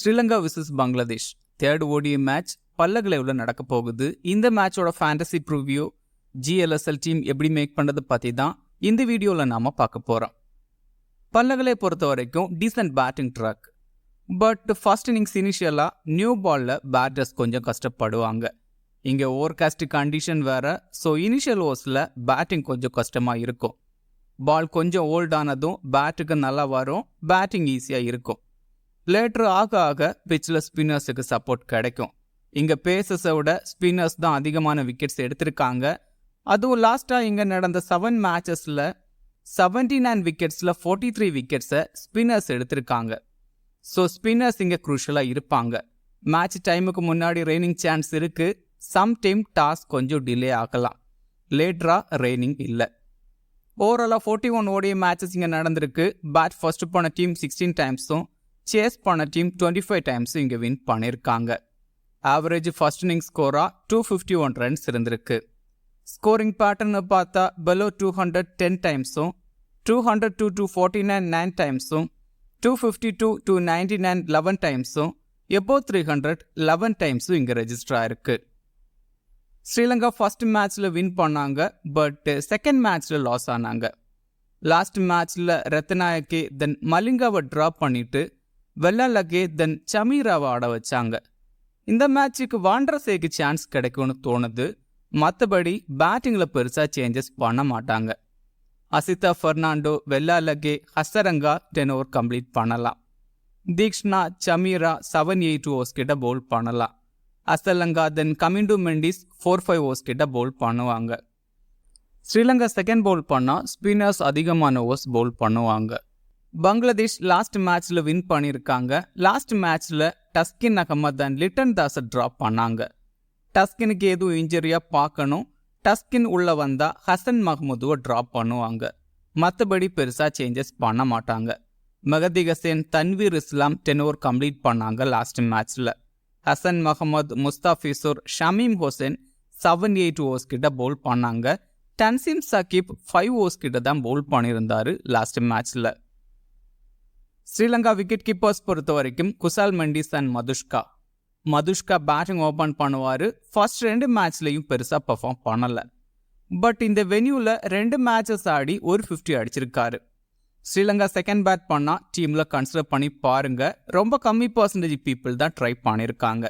Sri Lanka versus Bangladesh third ODI match பல்லகலைவில் நடக்க போகுது. இந்த மேட்சோட ஃபேண்டசி ப்ரிவ்யூ GLSL டீம் எப்படி மேக் பண்ணுறது பற்றி தான் இந்த வீடியோவில் நாம் பார்க்க போகிறோம். பல்லகலை பொறுத்த வரைக்கும் decent batting track. But first innings இனிஷியலாக நியூ பாலில் பேட்டர்ஸ் கொஞ்சம் கஷ்டப்படுவாங்க. இங்கே ஓவர்காஸ்ட் கண்டிஷன் வேறு, ஸோ இனிஷியல் ஓவர்ஸில் பேட்டிங் கொஞ்சம் கஷ்டமாக இருக்கும். பால் கொஞ்சம் ஓல்டானதும் பேட்டுக்கு நல்லா வரும், பேட்டிங் ஈஸியாக இருக்கும். லேட்டர் ஆக ஆக பிச்சில் ஸ்பின்னர்ஸுக்கு சப்போர்ட் கிடைக்கும். இங்கே பேசஸை விட ஸ்பின்னர்ஸ் தான் அதிகமான விக்கெட்ஸ் எடுத்திருக்காங்க. அதுவும் லாஸ்ட்டாக இங்கே நடந்த 7 மேட்சஸில் 79 விக்கெட்ஸில் 43 விக்கெட்ஸை ஸ்பின்னர்ஸ் எடுத்திருக்காங்க. ஸோ ஸ்பின்னர்ஸ் இங்கே குரூஷலாக இருப்பாங்க. மேட்ச் டைமுக்கு முன்னாடி ரெய்னிங் சான்ஸ் இருக்குது. சம்டைம் டாஸ் கொஞ்சம் டிலே ஆகலாம். லேட்டராக ரெய்னிங் இல்லை. ஓவராலாக 41 ஓடிஐ மேட்சஸ் இங்கே நடந்திருக்கு. பேட் ஃபர்ஸ்ட் போன டீம் 16 டைம்ஸும் சேஸ் பண்ண டீம் 25 டைம்ஸும் இங்கே வின் பண்ணியிருக்காங்க. ஆவரேஜ் ஃபர்ஸ்ட் இன்னிங் ஸ்கோராக 251 ரன்ஸ் இருந்திருக்கு. ஸ்கோரிங் பேட்டர்னு பார்த்தா below 200 10 டைம்ஸும் 202 to 49 9 டைம்ஸும் 252 to 99 11 டைம்ஸும் above 300 11 டைம்ஸும் இங்கே ரெஜிஸ்டர் ஆயிருக்கு. ஸ்ரீலங்கா ஃபர்ஸ்ட் மேட்ச்சில் வின் பண்ணாங்க, பட் செகண்ட் மேட்ச்சில் லாஸ் ஆனாங்க. லாஸ்ட் மேட்ச்சில் ரத்நாயக்கே தென் மலிங்காவை ட்ராப் பண்ணிட்டு வெள்ளாலகே தென் சமீராவை ஆட வச்சாங்க. இந்த மேட்சுக்கு வாண்டரசேக்கு சான்ஸ் கிடைக்கும்னு தோணுது. மற்றபடி பேட்டிங்கில் பெருசாக சேஞ்சஸ் பண்ண மாட்டாங்க. அசிதா ஃபெர்னாண்டோ, வெள்ளாலகே, ஹசரங்கா 10 ஓவர் கம்ப்ளீட் பண்ணலாம். தீக்ஷ்ணா, சமீரா 7-8 ஓவர்ஸ் கிட்ட பவுல் பண்ணலாம். அசலங்கா தென் கமிண்டு மெண்டிஸ் 4-5 ஓவர்ஸ் கிட்ட பவுல் பண்ணுவாங்க. ஸ்ரீலங்கா செகண்ட் பவுல் பண்ணால் ஸ்பின்னர்ஸ் அதிகமான ஓவர்ஸ் பவுல் பண்ணுவாங்க. பங்களாதேஷ் லாஸ்ட் மேட்ச்சில் வின் பண்ணியிருக்காங்க. லாஸ்ட் மேட்ச்சில் டஸ்கின் அகமது அண்ட் லிட்டன் தாஸை ட்ராப் பண்ணாங்க. டஸ்கினுக்கு எதுவும் இன்ஜரியாக பார்க்கணும். டஸ்கின் உள்ளே வந்தால் ஹசன் மஹ்மூதுவை ட்ராப் பண்ணுவாங்க. மற்றபடி பெருசாக சேஞ்சஸ் பண்ண மாட்டாங்க. மெஹதி ஹசன், தன்வீர் இஸ்லாம் 10 ஓவர் கம்ப்ளீட் பண்ணாங்க லாஸ்ட் மேட்ச்சில். ஹசன் மஹமது, முஸ்தாஃபிசூர், ஷமீம் ஹுசேன் 7-8 ஓவர்ஸ் கிட்ட பவுல் பண்ணாங்க. தன்சீம் சகிப் 5 ஓவர்ஸ் கிட்ட தான் பவுல் பண்ணியிருந்தாரு லாஸ்ட் மேட்ச்சில். ஸ்ரீலங்கா விக்கெட் கீப்பர்ஸ் பொறுத்த வரைக்கும் Kusal Mendis and Madushka batting open பண்ணுவார். ஃபர்ஸ்ட் 2 மேட்ச்லையும் பெருசாக பர்ஃபார்ம் பண்ணலை. பட் இந்த வென்யூவில் 2 மேட்சஸ் ஆடி ஒரு 50 அடிச்சிருக்காரு. ஸ்ரீலங்கா செகண்ட் பேட் பண்ணால் டீமில் கன்சிடர் பண்ணி பாருங்க. ரொம்ப கம்மி பர்சன்டேஜ் பீப்புள் தான் ட்ரை பண்ணியிருக்காங்க.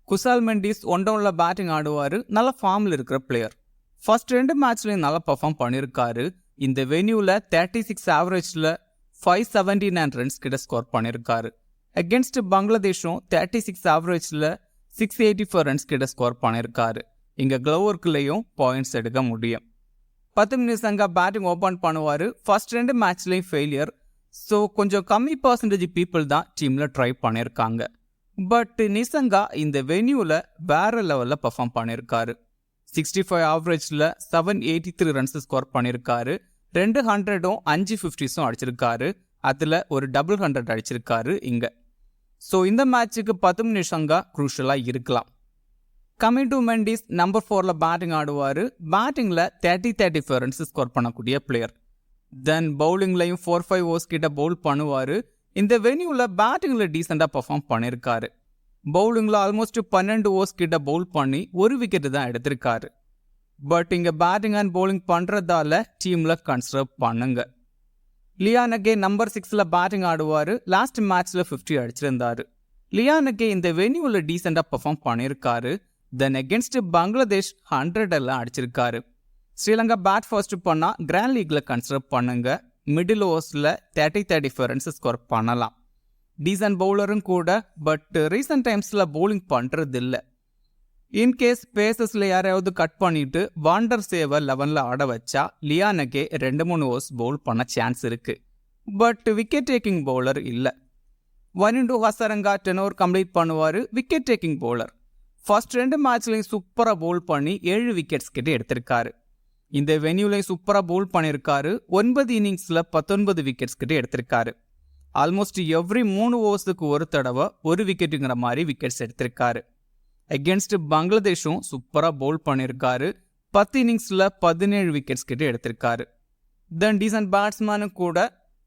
குசால் மெண்டிஸ் ஒன் டவுனில் பேட்டிங் ஆடுவார். நல்ல ஃபார்மில் இருக்கிற பிளேயர். ஃபர்ஸ்ட் 2 மேட்ச்லையும் நல்லா பர்ஃபார்ம் பண்ணியிருக்காரு. இந்த வென்யூவில் 36 ஆவரேஜில் 579 ரன்ஸ் கிட்ட ஸ்கோர் பண்ணியிருக்காரு. அகேன்ஸ்ட் பங்களாதேஷும் 36 ஆவரேஜில் 684 ரன்ஸ் கிட்ட ஸ்கோர் பண்ணியிருக்காரு. இங்கே க்ளோவர்க்குள்ளேயும் பாயிண்ட்ஸ் எடுக்க முடியும். 10 நிமிஷங்க பேட்டிங் ஓப்பன் பண்ணுவார். ஃபர்ஸ்ட் 2 மேட்ச்லேயும் ஃபெயிலியர். ஸோ கொஞ்சம் கம்மி பர்சன்டேஜ் பீப்புள் தான் டீமில் ட்ரை பண்ணியிருக்காங்க. பட் நிசங்கா இந்த வென்யூவில் வேற லெவலில் பர்ஃபார்ம் பண்ணியிருக்காரு. 65 ஆவரேஜில் 783 ரன்ஸ் ஸ்கோர் பண்ணியிருக்காரு. 200ம் 5 50ஸும் அடிச்சிருக்காரு. அதில் ஒரு 100 அடிச்சிருக்காரு இங்கே. ஸோ இந்த மேட்சுக்கு 10 நிமிஷங்க குரூஷலாக இருக்கலாம். கமிண்டு மெண்டிஸ் நம்பர் 4ல் பேட்டிங் ஆடுவார். பேட்டிங்கில் 30-35 ரன்ஸ் ஸ்கோர் பண்ணக்கூடிய பிளேயர். தென் பவுலிங்லையும் 4-5 ஓவர்ஸ் கிட்ட பவுல் பண்ணுவார். இந்த வென்யூவில் பேட்டிங்கில் டீசெண்டாக பர்ஃபார்ம் பண்ணியிருக்காரு. பவுலிங்கில் ஆல்மோஸ்ட் 12 ஓவர்ஸ் கிட்ட பவுல் பண்ணி ஒரு விக்கெட்டு தான் எடுத்திருக்காரு. பட் இங்கே பேட்டிங் அண்ட் பவுலிங் பண்ணுறதால டீமில் கன்சிடர் பண்ணுங்க. லியானகே நம்பர் 6ல் பேட்டிங் ஆடுவார். லாஸ்ட் மேட்ச்சில் 50 அடிச்சிருந்தாரு. லியானகே இந்த வென்யூவில் டீசெண்டாக பர்ஃபார்ம் பண்ணியிருக்காரு. தென் அகேன்ஸ்ட் பங்களாதேஷ் 100 எல்லாம் அடிச்சிருக்காரு. ஸ்ரீலங்கா பேட் ஃபர்ஸ்ட் பண்ணால் கிராண்ட் லீக்கில் கன்சிடர் பண்ணுங்க. மிடில் ஓவர்ஸில் 30-35 ரன்ஸ் ஸ்கோர் பண்ணலாம். டீசன்ட் பவுலரும் கூட, பட் ரீசன்ட் டைம்ஸில் பவுலிங் பண்ணுறது இல்லை. இன்கேஸ் பேசஸில் யாரையாவது கட் பண்ணிட்டு வாண்டர்சேவை 11ல் ஆட வச்சா லியானகே 2-3 ஓவர்ஸ் பவுல் பண்ண சான்ஸ் இருக்கு. பட் விக்கெட் டேக்கிங் பவுலர் இல்லை. வனிண்டு ஹசரங்கா 10 ஓவர் கம்ப்ளீட் பண்ணுவார். Wicket taking bowler. ஃபர்ஸ்ட் 2 மேட்ச்லையும் சூப்பராக பவுல் பண்ணி 7 விக்கெட்ஸ் கிட்ட எடுத்திருக்காரு. இந்த வென்யூலையும் சூப்பராக பவுல் பண்ணியிருக்காரு. 9 இன்னிங்ஸில் 19 விக்கெட்ஸ் கிட்ட எடுத்திருக்காரு. ஆல்மோஸ்ட் எவ்ரி 3 ஓவர்ஸுக்கு ஒரு தடவை ஒரு விக்கெட்டுங்கிற மாதிரி விக்கெட்ஸ் எடுத்திருக்காரு. அகேன்ஸ்ட் பங்களாதேஷும் சூப்பராக பவுல் பண்ணியிருக்காரு. 10 இன்னிங்ஸில் 17 விக்கெட்ஸ் கிட்ட எடுத்திருக்காரு. தென் டீசன்ட் பேட்ஸ்மேனு கூட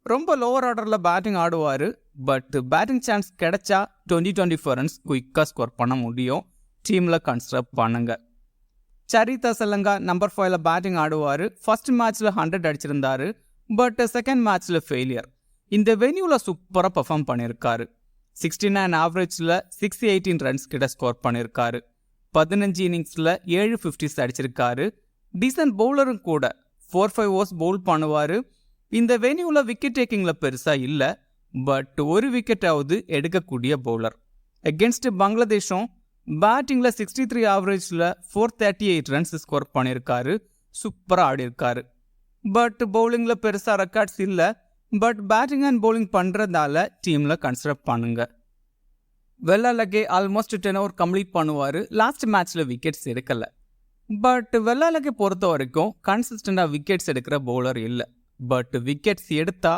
ரொம்ப லோவர் ஆர்டரில் பேட்டிங் ஆடுவார். பட் பேட்டிங் சான்ஸ் கிடைச்சா 20-24 ரன்ஸ் குயிக்காக ஸ்கோர் பண்ண முடியும். டீமில் கன்சிடர் பண்ணுங்க. சரிதா சலங்கா நம்பர் 5ல் பேட்டிங் ஆடுவார். ஃபர்ஸ்ட் மேட்ச்சில் 100 அடிச்சிருந்தாரு. பட் செகண்ட் மேட்ச்சில் ஃபெயிலியர். இந்த வென்யூவில் சூப்பராக பர்ஃபார்ம் பண்ணியிருக்காரு. 69 ஆவரேஜில் 618 ரன்ஸ் கிட்ட ஸ்கோர் பண்ணியிருக்காரு. 15 இன்னிங்ஸில் 7 50s அடிச்சிருக்காரு. டீசன்ட் பவுலரும் கூட 4-5 ஓவர்ஸ் பவுல் பண்ணுவார். இந்த வென்யூவில் விக்கெட் டேக்கிங்கில் பெருசாக இல்லை, பட் ஒரு விக்கெட்டாவது எடுக்கக்கூடிய பவுலர். அகென்ஸ்ட் பங்களாதேஷும் பேட்டிங்கில் 63 ஆவரேஜில் 438 ரன்ஸ் ஸ்கோர் பண்ணியிருக்காரு. சூப்பராக ஆடியிருக்காரு. பட் பவுலிங்கில் பெருசாக ரெக்கார்ட்ஸ் இல்லை, பட் பேட்டிங் அண்ட் பவுலிங் பண்ணுறதால டீமில் கன்சிடர் பண்ணுங்க. வெள்ளாலகே ஆல்மோஸ்ட் 10 ஓவர் கம்ப்ளீட் பண்ணுவார். லாஸ்ட் மேட்ச்சில் விக்கெட்ஸ் எடுக்கலை. பட் வெள்ளாலகே பொறுத்த வரைக்கும் கன்சிஸ்டண்டாக விக்கெட்ஸ் எடுக்கிற பவுலர் இல்லை. பட் விக்கெட்ஸ் எடுத்தா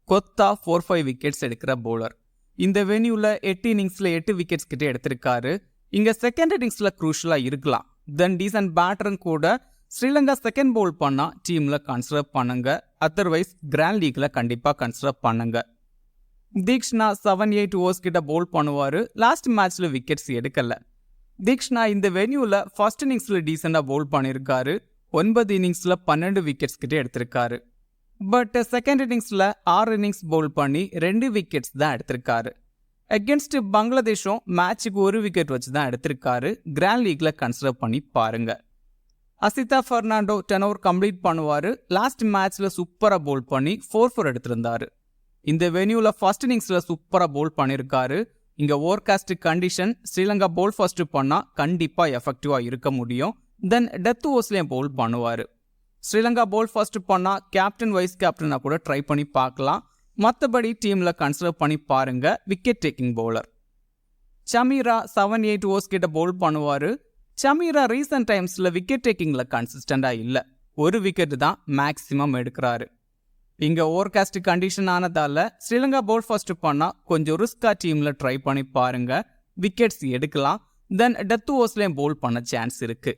கொத்தா 4-5 விக்கெட்ஸ் எடுக்கிற பவுலர். இந்த வென்யூவில் 8 இன்னிங்ஸில் 8 விக்கெட்ஸ் கிட்டே எடுத்திருக்காரு. இங்கே செகண்ட் இன்னிங்ஸில் க்ரூஷலாக இருக்கலாம். தென் டீசன்ட் பேட்டரும் கூட. ஸ்ரீலங்கா செகண்ட் பவுல் பண்ணால் டீமில் கன்சிடர் பண்ணுங்க. அதர்வைஸ் கிராண்ட் லீக்கில் கண்டிப்பாக கன்சிடர் பண்ணுங்க. தீக்ஷனா 7-8 ஓவர்ஸ் கிட்ட பவுல் பண்ணுவார். லாஸ்ட் மேட்ச்சில் விக்கெட்ஸ் எடுக்கலை. தீக்ஷனா இந்த வென்யூவில் ஃபர்ஸ்ட் இன்னிங்ஸில் டீசெண்டாக பவுல் பண்ணியிருக்காரு. 9 இன்னிங்ஸில் 12 விக்கெட்ஸ் கிட்டே எடுத்திருக்காரு. பட் செகண்ட் இன்னிங்ஸில் 6 இன்னிங்ஸ் பவுல் பண்ணி 2 விக்கெட்ஸ் தான் எடுத்திருக்காரு. அகென்ஸ்ட் பங்களாதேஷும் மேட்சுக்கு 1 விக்கெட் வச்சு தான் எடுத்திருக்காரு. கிராண்ட் லீக்ல கன்சிடர் பண்ணி பாருங்க. அசிதா பெர்னாண்டோ 10 ஓவர் கம்ப்ளீட் பண்ணுவார். லாஸ்ட் மேட்ச்சில் சூப்பராக பவுல் பண்ணி 4-4 எடுத்திருந்தாரு. இந்த வென்யூவில் ஃபர்ஸ்ட் இன்னிங்ஸில் சூப்பராக பவுல் பண்ணியிருக்காரு. இங்கே Overcast condition Sri Lanka bowl first பண்ணால் கண்டிப்பாக எஃபெக்டிவாக இருக்க முடியும். தென் டெத் ஓவர்ஸ்லேயும் பவுல் பண்ணுவார். ஸ்ரீலங்கா பவுல் ஃபர்ஸ்ட் பண்ணால் கேப்டன் வைஸ் கேப்டனாக கூட ட்ரை பண்ணி பார்க்கலாம். மற்றபடி டீமில் கன்சிடர் பண்ணி பாருங்க. Wicket taking bowler Chameera 7-8 overs கிட்ட பவுல் பண்ணுவார். சமீரா ரீசன்ட் டைம்ஸில் விக்கெட் டேக்கிங்கில் கன்சிஸ்டண்டாக இல்லை. 1 விக்கெட் தான் மேக்ஸிமம் எடுக்கிறாரு. இங்கே ஓவர்காஸ்ட் கண்டிஷன் ஆனதால ஸ்ரீலங்கா பவுல் ஃபர்ஸ்ட் பண்ணால் கொஞ்சம் ரிஸ்காக டீமில் ட்ரை பண்ணி பாருங்க. விக்கெட்ஸ் எடுக்கலாம். தென் டெத் ஓவர்ஸ்லேயும் பவுல் பண்ண சான்ஸ் இருக்கு.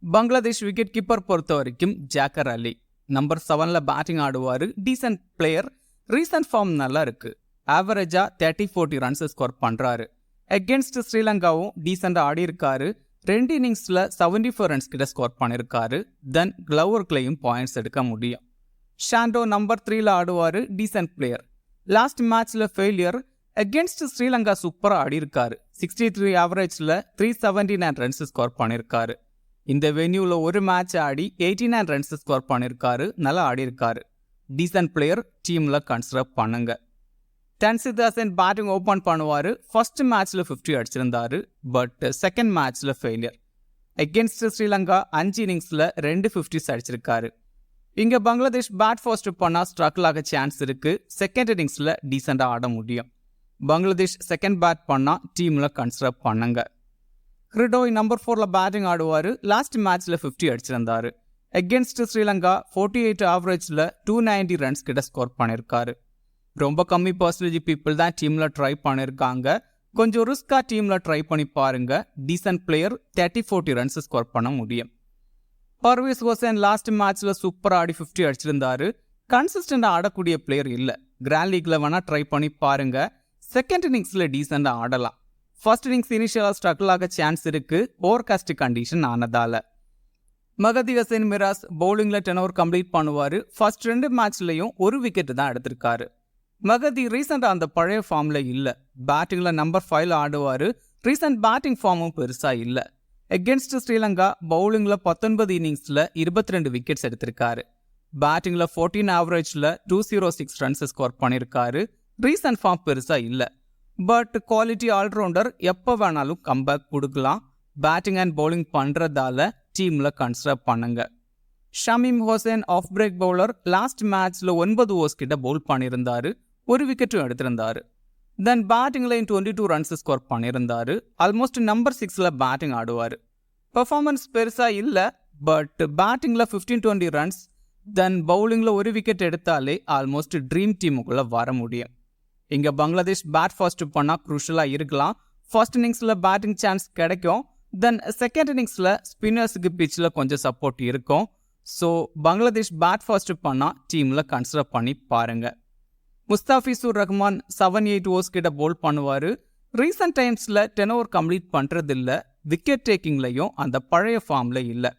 பங்களாதேஷ் விக்கெட் கீப்பர் பொறுத்த வரைக்கும் ஜாக்கர் அலி நம்பர் 7ல் பேட்டிங் ஆடுவார். Descent player. ரீசன்ட் ஃபார்ம் நல்லா இருக்கு. ஆவரேஜா 30-40 ரன்ஸ் ஸ்கோர் பண்றாரு. அகென்ஸ்ட் ஸ்ரீலங்காவும் டீசெண்டாக ஆடி இருக்காரு. 2 இன்னிங்ஸில் 74 ரன்ஸ் கிட்ட ஸ்கோர் பண்ணியிருக்காரு. தென் கிளவர்க்லையும் பாயிண்ட்ஸ் எடுக்க முடியும். ஷாண்டோ நம்பர் 3ல் ஆடுவார். Descent player. லாஸ்ட் மேட்ச்ல ஃபெயிலியர். அகென்ஸ்ட் ஸ்ரீலங்கா சூப்பராக ஆடி இருக்காரு. 63 ஆவரேஜில் 379 ரன்ஸ் ஸ்கோர் பண்ணியிருக்காரு. இந்த வென்யூவில் ஒரு மேட்ச் ஆடி 89 ரன்ஸ் ஸ்கோர் பண்ணியிருக்காரு. நல்லா ஆடி இருக்காரு. Descent player. டீமில் கன்சிடர் பண்ணுங்க. டன்சிதாசன் பேட்டிங் ஓப்பன் பண்ணுவார். ஃபர்ஸ்ட் மேட்ச்சில் 50 அடிச்சிருந்தாரு. பட் செகண்ட் மேட்ச்சில் ஃபெயிலியர். அகென்ஸ்ட் ஸ்ரீலங்கா 5 இன்னிங்ஸில் 2 50s அடிச்சிருக்காரு. இங்கே பங்களாதேஷ் பேட் ஃபர்ஸ்ட் பண்ணால் ஸ்ட்ரகிள் ஆக சான்ஸ் இருக்கு. செகண்ட் இன்னிங்ஸில் டீசெண்டாக ஆட முடியும். பங்களாதேஷ் செகண்ட் பேட் பண்ணால் டீமில் கன்சிடர் பண்ணுங்க. ஹிருடோய் நம்பர் 4ல் பேட்டிங் ஆடுவார். லாஸ்ட் மேட்ச்சில் 50 அடிச்சிருந்தாரு. அகென்ஸ்ட் ஸ்ரீலங்கா 48 ஆவரேஜில் 290 ரன்ஸ் கிட்ட ஸ்கோர் பண்ணியிருக்காரு. ரொம்ப கம்மி பர்சன்டேஜ் பீப்புள் தான் டீமில் ட்ரை பண்ணியிருக்காங்க. கொஞ்சம் ரிஸ்காக டீமில் ட்ரை பண்ணி பாருங்க. Descent player. 30-40 ரன்ஸ் ஸ்கோர் பண்ண முடியும். பர்வேஸ் ஹோசேன் லாஸ்ட் மேட்ச்சில் சூப்பராக ஆடி 50 அடிச்சிருந்தாரு. கன்சிஸ்டண்டாக ஆடக்கூடிய பிளேயர் இல்லை. கிராண்ட் லீக்ல வேணால் ட்ரை பண்ணி பாருங்க. செகண்ட் இன்னிங்ஸில் டீசெண்டாக ஆடலாம். ஃபர்ஸ்ட் இன்னிங்ஸ் இனிஷியலாக ஸ்ட்ரகிள் ஆக சான்ஸ் இருக்கு. ஓவர்காஸ்ட் கண்டிஷன் ஆனதால. மகதி ஹசன் மிராஸ் பவுலிங்கில் 10 ஓவர் கம்ப்ளீட் பண்ணுவார். ஃபர்ஸ்ட் 2 மேட்ச்லையும் 1 விக்கெட் தான் எடுத்திருக்காரு. மகதி ரீசெண்டாக அந்த பழைய ஃபார்மில் இல்லை. பேட்டிங்கில் நம்பர் 5ல் ஆடுவார். ரீசெண்ட் பேட்டிங் ஃபார்மும் பெருசாக இல்லை. அகென்ஸ்ட் ஸ்ரீலங்கா பவுலிங்கில் 19 இன்னிங்ஸில் 22 விக்கெட்ஸ் எடுத்திருக்காரு. பேட்டிங்கில் 14 ஆவரேஜில் 206 ரன்ஸ் ஸ்கோர் பண்ணியிருக்காரு. ரீசன்ட் ஃபார்ம் பெருசாக இல்லை. But quality allrounder. எப்போ வேணாலும் கம்பேக் கொடுக்கலாம். பேட்டிங் அண்ட் பவுலிங் பண்ணுறதால டீமில் கன்சிடர் பண்ணுங்க. Shamim Hossain off break bowler. Last மேட்ச்சில் 9 ஓவர்ஸ் கிட்ட பவுல் பண்ணியிருந்தாரு. 1 விக்கெட்டும் எடுத்திருந்தாரு. தென் பேட்டிங்கில் 22 ரன்ஸ் ஸ்கோர் பண்ணியிருந்தாரு. ஆல்மோஸ்ட் நம்பர் 6ல் பேட்டிங் ஆடுவார். பெர்ஃபார்மன்ஸ் பெருசாக இல்லை. பட் பேட்டிங்கில் 15-20 ரன்ஸ். தென் பவுலிங்கில் 1 விக்கெட் எடுத்தாலே ஆல்மோஸ்ட் ட்ரீம் டீமுக்குள்ளே வர முடியும். இங்கே பங்களாதேஷ் பேட் ஃபர்ஸ்ட் பண்ணால் க்ரூஷலாக இருக்கலாம். ஃபர்ஸ்ட் இன்னிங்ஸில் பேட்டிங் சான்ஸ் கிடைக்கும். தென் செகண்ட் இன்னிங்ஸில் ஸ்பின்னர்ஸுக்கு பிச்சில் கொஞ்சம் சப்போர்ட் இருக்கும். ஸோ பங்களாதேஷ் பேட் ஃபர்ஸ்ட் பண்ணால் டீமில் கன்சிடர் பண்ணி பாருங்கள். முஸ்தாபிசூர் ரஹ்மான் 7-8 ஓவர்ஸ் கிட்ட போல் பண்ணுவார். ரீசன்ட் டைம்ஸில் 10 ஓவர் கம்ப்ளீட் பண்ணுறதில்ல. விக்கெட் டேக்கிங்லையும் அந்த பழைய ஃபார்மில் இல்லை.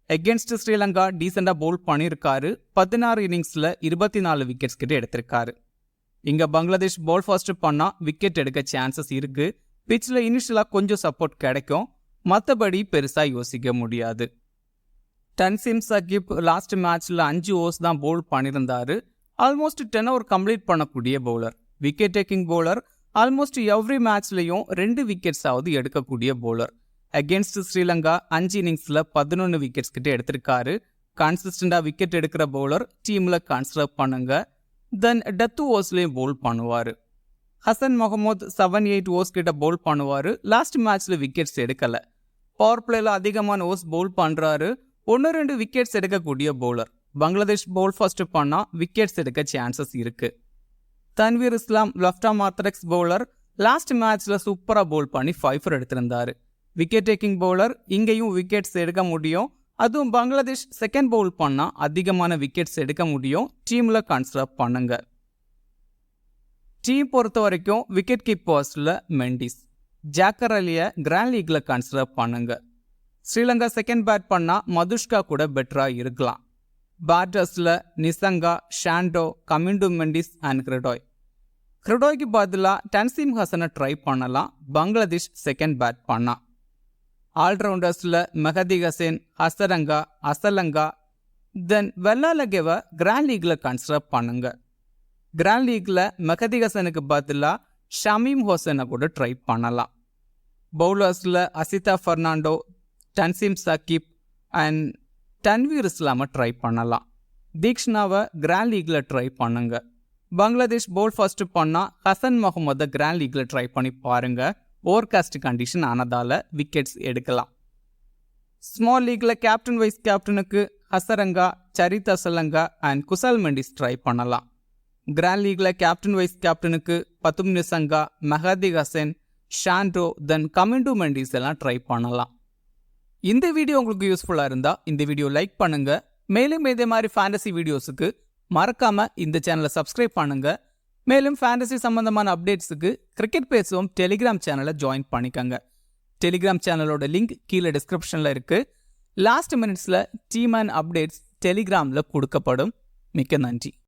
எகென்ஸ்ட் ஸ்ரீலங்கா டீசெண்டாக போல் பண்ணியிருக்காரு. 16 இன்னிங்ஸில் 24 விக்கெட்ஸ் கிட்ட எடுத்திருக்காரு. இங்கே பங்களாதேஷ் பால் ஃபர்ஸ்ட் பண்ணால் விக்கெட் எடுக்க சான்சஸ் இருக்குது. பிச்சில் இனிஷியலாக கொஞ்சம் சப்போர்ட் கிடைக்கும். மற்றபடி பெருசாக யோசிக்க முடியாது. டன்சிம் சகிப் லாஸ்ட் மேட்ச்சில் 5 ஓவர்ஸ் தான் போல் பண்ணியிருந்தார். ஆல்மோஸ்ட் 10 ஓவர் கம்ப்ளீட் பண்ணக்கூடிய bowler. Wicket taking bowler. Almost every மேட்ச்லையும் 2 விக்கெட்ஸாவது எடுக்கக்கூடிய பவுலர். அகேன்ஸ்ட் ஸ்ரீலங்கா 5 இன்னிங்ஸில் 11 விக்கெட்ஸ் கிட்ட எடுத்திருக்காரு. கன்சிஸ்டண்டாக விக்கெட் எடுக்கிற பவுலர் டீமில் கன்சிடர் பண்ணுங்க. தென் டெத் ஓவர்ஸ்லேயும் போல் பண்ணுவார். ஹசன் முகமது 7-8 ஓவர்ஸ் கிட்ட போல் பண்ணுவார். லாஸ்ட் மேட்ச்சில் விக்கெட்ஸ் எடுக்கலை. பவர் பிளேயில் அதிகமான ஓவர்ஸ் போல் பண்ணுறாரு. 1-2 விக்கெட்ஸ் எடுக்கக்கூடிய பவுலர். பங்களாதேஷ் போல் ஃபர்ஸ்ட் பண்ணால் விக்கெட்ஸ் எடுக்க சான்சஸ் இருக்குது. Tanvir Islam left arm orthodox bowler. Last மேட்ச்சில் சூப்பராக போல் பண்ணி 5 எடுத்திருந்தார். Wicket taking bowler. இங்கேயும் விக்கெட்ஸ் எடுக்க முடியும். அதுவும் பங்களாதேஷ் செகண்ட் பவுல் பண்ணால் அதிகமான விக்கெட்ஸ் எடுக்க முடியும். டீமில் கன்சிடர் பண்ணுங்க. டீம் பொறுத்த வரைக்கும் விக்கெட் கீப்பர்ஸில் மெண்டிஸ், ஜாக்கர் அலியை கிராண்ட் லீக்ல கன்சிடர் பண்ணுங்க. ஸ்ரீலங்கா செகண்ட் பேட் பண்ணால் மதுஷ்கா கூட பெட்டராக இருக்கலாம். பேட்டர்ஸில் நிசங்கா, ஷாண்டோ, கமிண்டு மெண்டிஸ் அண்ட் கிரடோய். கிரடோய்க்கு பதிலாக டன்சிம் ஹசனை ட்ரை பண்ணலாம். பங்களாதேஷ் செகண்ட் பேட் பண்ணா. ஆல்ரவுண்டர்ஸில் மெஹதி ஹசன், ஹசரங்கா, அசலங்கா, தென் வெள்ளாலகேவை கிராண்ட் லீக்ல கன்சிடர் பண்ணுங்க. கிராண்ட் லீக்ல மெஹதி ஹசனுக்கு பதிலாக ஷமீம் ஹோசனை கூட ட்ரை பண்ணலாம். பவுலர்ஸில் அசிதா ஃபெர்னாண்டோ, டன்சிம் சகிப் அண்ட் தன்வீர் இஸ்லாமை ட்ரை பண்ணலாம். தீக்ஷனாவை கிராண்ட் லீக்ல ட்ரை பண்ணுங்க. பங்களாதேஷ் போல் ஃபர்ஸ்ட் பண்ணால் ஹசன் முகமதை கிராண்ட் லீக்ல ட்ரை பண்ணி பாருங்க. ஓவர்காஸ்ட் கண்டிஷன் ஆனதால விக்கெட்ஸ் எடுக்கலாம். ஸ்மால் லீக்ல கேப்டன் வைஸ் கேப்டனுக்கு ஹசரங்கா, சரித் அசலங்கா அண்ட் குசல் மெண்டிஸ் ட்ரை பண்ணலாம். கிராண்ட் லீக்ல கேப்டன் வைஸ் கேப்டனுக்கு பத்தும் நிசங்கா, மெஹதி ஹசன், ஷாண்டோ, தென் கமிண்டு மெண்டிஸ் எல்லாம் ட்ரை பண்ணலாம். இந்த வீடியோ உங்களுக்கு யூஸ்ஃபுல்லாக இருந்தால் இந்த வீடியோ லைக் பண்ணுங்க. மேலும் இதே மாதிரி ஃபேண்டசி வீடியோஸுக்கு மறக்காம இந்த சேனலை சப்ஸ்கிரைப் பண்ணுங்க. மேலும் ஃபேண்டசி சம்பந்தமான அப்டேட்ஸுக்கு கிரிக்கெட் பேசுவோம் டெலிகிராம் சேனலை ஜாயின் பண்ணிக்கோங்க. டெலிகிராம் சேனலோட லிங்க் கீழே டிஸ்கிரிப்ஷனில் இருக்கு. லாஸ்ட் மினிட்ஸில் டீம் அண்ட் அப்டேட்ஸ் டெலிகிராமில் கொடுக்கப்படும். மிக்க நன்றி.